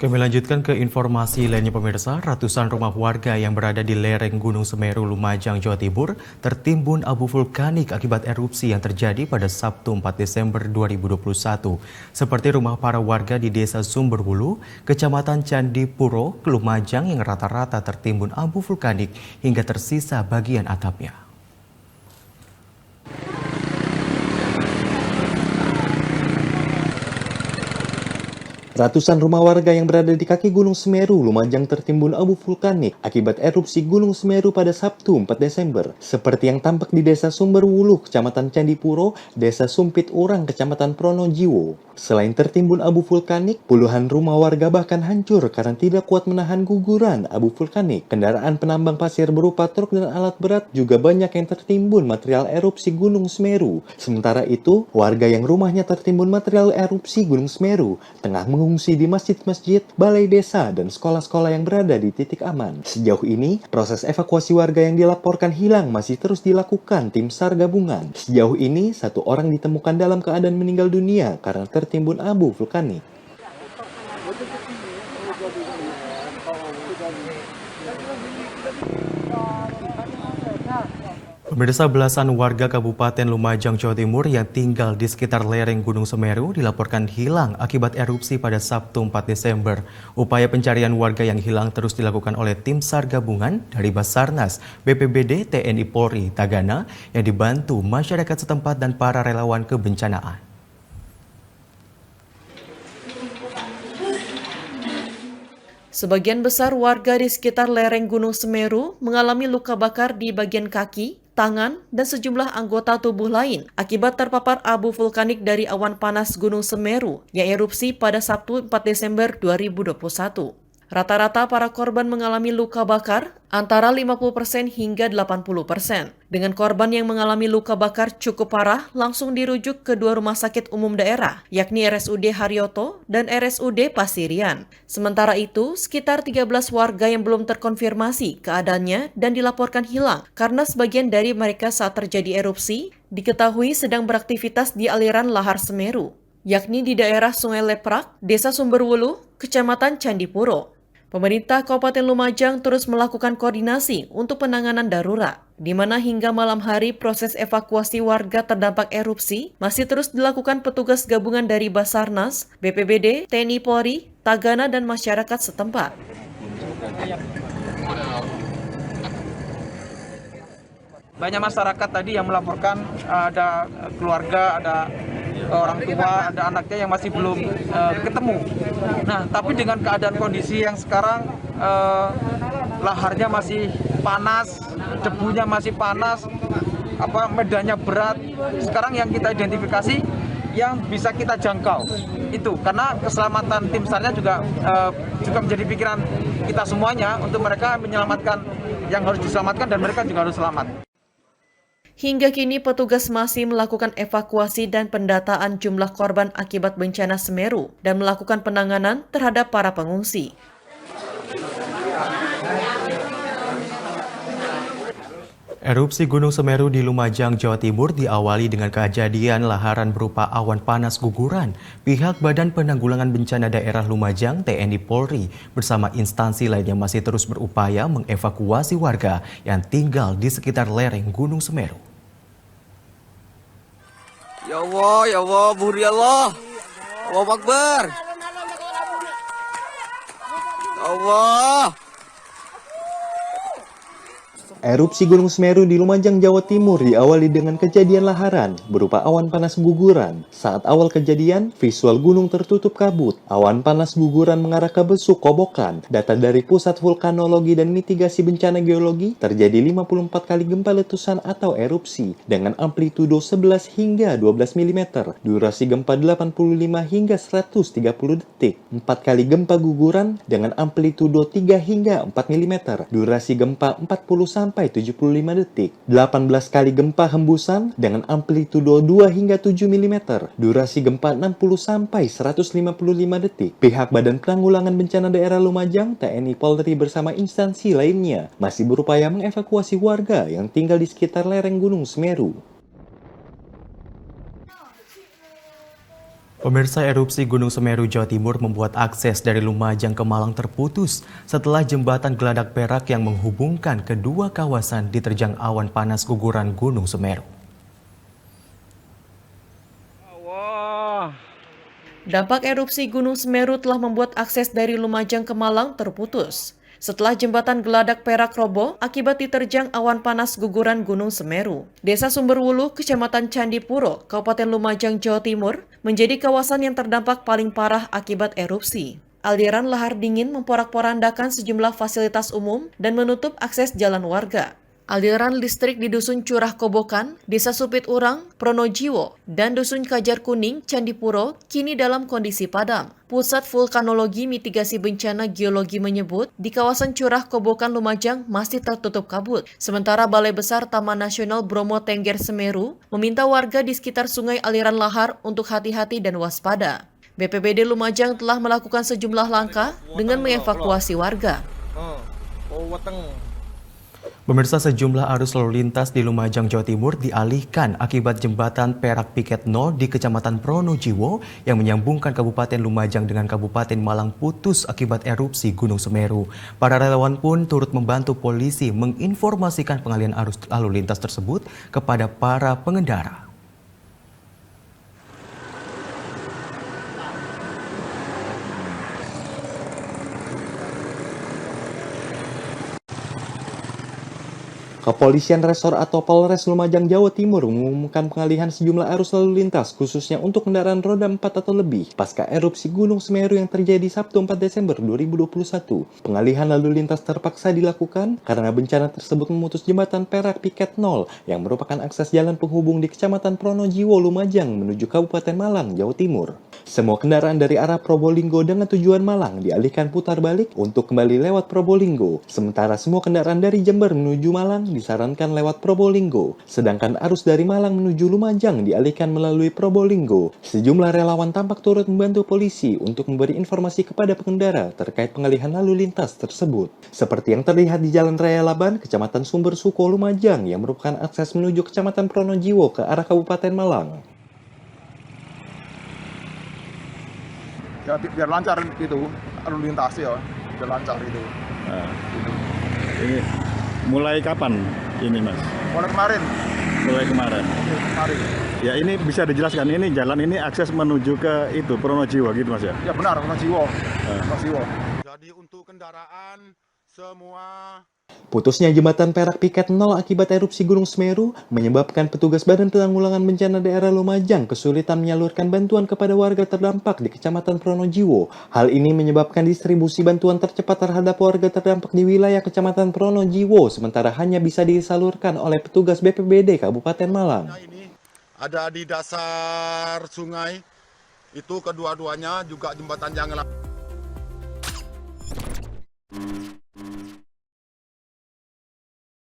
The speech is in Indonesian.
Kami lanjutkan ke informasi lainnya pemirsa. Ratusan rumah warga yang berada di lereng Gunung Semeru, Lumajang, Jawa Timur tertimbun abu vulkanik akibat erupsi yang terjadi pada Sabtu 4 Desember 2021. Seperti rumah para warga di Desa Sumberwulu, Kecamatan Candipuro, Lumajang yang rata-rata tertimbun abu vulkanik hingga tersisa bagian atapnya. Ratusan rumah warga yang berada di kaki Gunung Semeru, Lumajang tertimbun abu vulkanik akibat erupsi Gunung Semeru pada Sabtu 4 Desember. Seperti yang tampak di Desa Sumberwulu, Kecamatan Candipuro, Desa Sumpit Urang, Kecamatan Pronojiwo. Selain tertimbun abu vulkanik, puluhan rumah warga bahkan hancur karena tidak kuat menahan guguran abu vulkanik. Kendaraan penambang pasir berupa truk dan alat berat juga banyak yang tertimbun material erupsi Gunung Semeru. Sementara itu, warga yang rumahnya tertimbun material erupsi Gunung Semeru tengah mengungsi di masjid-masjid, balai desa, dan sekolah-sekolah yang berada di titik aman. Sejauh ini, proses evakuasi warga yang dilaporkan hilang masih terus dilakukan tim SAR gabungan. Sejauh ini, satu orang ditemukan dalam keadaan meninggal dunia karena tertimbun abu vulkanik. Pemirsa, belasan warga Kabupaten Lumajang, Jawa Timur yang tinggal di sekitar lereng Gunung Semeru dilaporkan hilang akibat erupsi pada Sabtu 4 Desember. Upaya pencarian warga yang hilang terus dilakukan oleh tim SAR gabungan dari Basarnas, BPBD, TNI Polri, Tagana yang dibantu masyarakat setempat dan para relawan kebencanaan. Sebagian besar warga di sekitar lereng Gunung Semeru mengalami luka bakar di bagian kaki, tangan, dan sejumlah anggota tubuh lain akibat terpapar abu vulkanik dari awan panas Gunung Semeru yang erupsi pada Sabtu 4 Desember 2021. Rata-rata para korban mengalami luka bakar antara 50% hingga 80%. Dengan korban yang mengalami luka bakar cukup parah langsung dirujuk ke dua rumah sakit umum daerah, yakni RSUD Haryoto dan RSUD Pasirian. Sementara itu, sekitar 13 warga yang belum terkonfirmasi keadaannya dan dilaporkan hilang karena sebagian dari mereka saat terjadi erupsi diketahui sedang beraktivitas di aliran lahar Semeru, yakni di daerah Sungai Leprak, Desa Sumberwulu, Kecamatan Candipuro. Pemerintah Kabupaten Lumajang terus melakukan koordinasi untuk penanganan darurat, di mana hingga malam hari proses evakuasi warga terdampak erupsi masih terus dilakukan petugas gabungan dari Basarnas, BPBD, TNI Polri, Tagana, dan masyarakat setempat. Banyak masyarakat tadi yang melaporkan ada keluarga, ada orang tua, ada anaknya yang masih belum ketemu. Nah, tapi dengan keadaan kondisi yang sekarang laharnya masih panas, debunya masih panas, medannya berat. Sekarang yang kita identifikasi yang bisa kita jangkau itu karena keselamatan tim SAR-nya juga menjadi pikiran kita semuanya untuk mereka menyelamatkan yang harus diselamatkan dan mereka juga harus selamat. Hingga kini petugas masih melakukan evakuasi dan pendataan jumlah korban akibat bencana Semeru dan melakukan penanganan terhadap para pengungsi. Erupsi Gunung Semeru di Lumajang, Jawa Timur diawali dengan kejadian laharan berupa awan panas guguran. Pihak Badan Penanggulangan Bencana Daerah Lumajang, TNI Polri, bersama instansi lainnya masih terus berupaya mengevakuasi warga yang tinggal di sekitar lereng Gunung Semeru. Ya Allah, Buri Allah. Allahu Akbar. Allah. Erupsi Gunung Semeru di Lumajang, Jawa Timur diawali dengan kejadian laharan berupa awan panas guguran. Saat awal kejadian, visual gunung tertutup kabut. Awan panas guguran mengarah ke Besuk Kobokan. Data dari Pusat Vulkanologi dan Mitigasi Bencana Geologi, terjadi 54 kali gempa letusan atau erupsi dengan amplitudo 11 hingga 12 mm. Durasi gempa 85 hingga 130 detik. 4 kali gempa guguran dengan amplitudo 3 hingga 4 mm. Durasi gempa 40 sampai 75 detik. 18 kali gempa hembusan dengan amplitudo 2 hingga 7 mm. Durasi gempa 60 sampai 155 detik. Pihak Badan Penanggulangan Bencana Daerah Lumajang, TNI Polri bersama instansi lainnya masih berupaya mengevakuasi warga yang tinggal di sekitar lereng Gunung Semeru. Pemirsa, erupsi Gunung Semeru, Jawa Timur membuat akses dari Lumajang ke Malang terputus setelah jembatan Geladak Perak yang menghubungkan kedua kawasan diterjang awan panas guguran Gunung Semeru. Dampak erupsi Gunung Semeru telah membuat akses dari Lumajang ke Malang terputus setelah jembatan Geladak Perak roboh akibat diterjang awan panas guguran Gunung Semeru. Desa Sumberwulu, Kecamatan Candipuro, Kabupaten Lumajang, Jawa Timur, menjadi kawasan yang terdampak paling parah akibat erupsi. Aliran lahar dingin memporak-porandakan sejumlah fasilitas umum dan menutup akses jalan warga. Aliran listrik di Dusun Curah Kobokan, Desa Supit Urang, Pronojiwo, dan Dusun Kajar Kuning, Candipuro kini dalam kondisi padam. Pusat Vulkanologi Mitigasi Bencana Geologi menyebut di kawasan Curah Kobokan Lumajang masih tertutup kabut. Sementara Balai Besar Taman Nasional Bromo Tengger Semeru meminta warga di sekitar sungai aliran lahar untuk hati-hati dan waspada. BPBD Lumajang telah melakukan sejumlah langkah dengan mengevakuasi warga. Pemirsa, sejumlah arus lalu lintas di Lumajang, Jawa Timur dialihkan akibat jembatan Perak Piket 0 di Kecamatan Pronojiwo yang menyambungkan Kabupaten Lumajang dengan Kabupaten Malang putus akibat erupsi Gunung Semeru. Para relawan pun turut membantu polisi menginformasikan pengalihan arus lalu lintas tersebut kepada para pengendara. Kepolisian Resor atau Polres Lumajang, Jawa Timur mengumumkan pengalihan sejumlah arus lalu lintas khususnya untuk kendaraan roda 4 atau lebih pasca erupsi Gunung Semeru yang terjadi Sabtu 4 Desember 2021. Pengalihan lalu lintas terpaksa dilakukan karena bencana tersebut memutus jembatan Perak Piket 0 yang merupakan akses jalan penghubung di Kecamatan Pronojiwo, Lumajang menuju Kabupaten Malang, Jawa Timur. Semua kendaraan dari arah Probolinggo dengan tujuan Malang dialihkan putar balik untuk kembali lewat Probolinggo. Sementara semua kendaraan dari Jember menuju Malang disarankan lewat Probolinggo, sedangkan arus dari Malang menuju Lumajang dialihkan melalui Probolinggo. Sejumlah relawan tampak turut membantu polisi untuk memberi informasi kepada pengendara terkait pengalihan lalu lintas tersebut. Seperti yang terlihat di Jalan Raya Laban, Kecamatan Sumber Suko, Lumajang yang merupakan akses menuju Kecamatan Pronojiwo ke arah Kabupaten Malang. Ya biar lancar gitu lalu lintas ya, biar lancar itu. Nah, ini mulai kapan ini, Mas? Mulai kemarin. Mulai kemarin. Kemarin. Ya, ini bisa dijelaskan, ini jalan ini akses menuju ke itu Pronojiwo gitu, Mas ya? Ya benar, Pronojiwo. Pronojiwo. Jadi untuk kendaraan semua. Putusnya jembatan Perak Piket 0 akibat erupsi Gunung Semeru menyebabkan petugas Badan Penanggulangan Bencana Daerah Lumajang kesulitan menyalurkan bantuan kepada warga terdampak di Kecamatan Pronojiwo. Hal ini menyebabkan distribusi bantuan tercepat terhadap warga terdampak di wilayah Kecamatan Pronojiwo sementara hanya bisa disalurkan oleh petugas BPBD Kabupaten Malang. Ini ada di dasar sungai, itu kedua-duanya juga jembatan yang